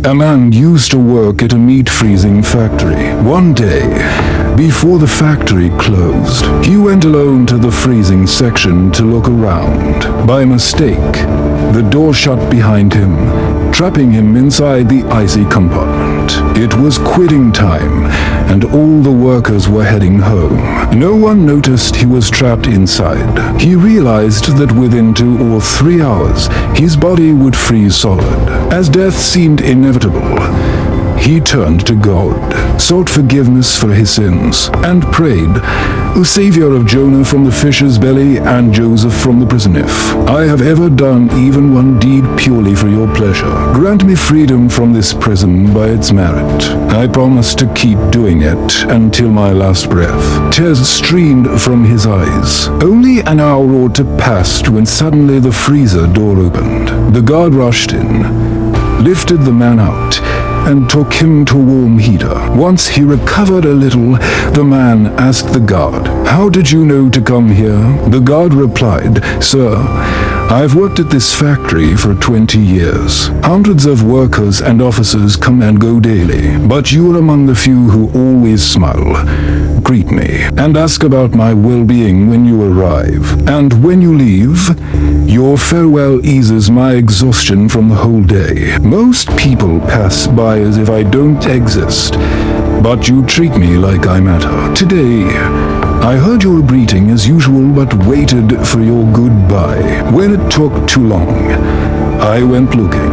A man used to work at a meat freezing factory. One day, before the factory closed, he went alone to the freezing section to look around. By mistake, the door shut behind him, trapping him inside the icy compartment. It was quitting time, and all the workers were heading home. No one noticed he was trapped inside. He realized that within 2 or 3 hours, his body would freeze solid. As death seemed inevitable, he turned to God, sought forgiveness for his sins, and prayed, "O Savior of Jonah from the fish's belly and Joseph from the prison, if I have ever done even one deed purely for your pleasure, grant me freedom from this prison by its merit. I promise to keep doing it until my last breath." Tears streamed from his eyes. Only an hour or two passed when suddenly the freezer door opened. The guard rushed in, lifted the man out, and took him to a warm heater. Once he recovered a little, the man asked the guard, "How did you know to come here?" The guard replied, "Sir, I've worked at this factory for 20 years. Hundreds of workers and officers come and go daily, but you are among the few who always smile, greet me, and ask about my well-being when you arrive. And when you leave, your farewell eases my exhaustion from the whole day. Most people pass by as if I don't exist, but you treat me like I matter. Today, I heard your greeting as usual but waited for your goodbye. When it took too long, I went looking,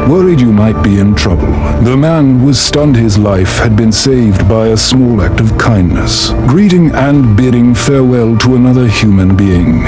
worried you might be in trouble." The man was stunned. His life had been saved by a small act of kindness, greeting and bidding farewell to another human being.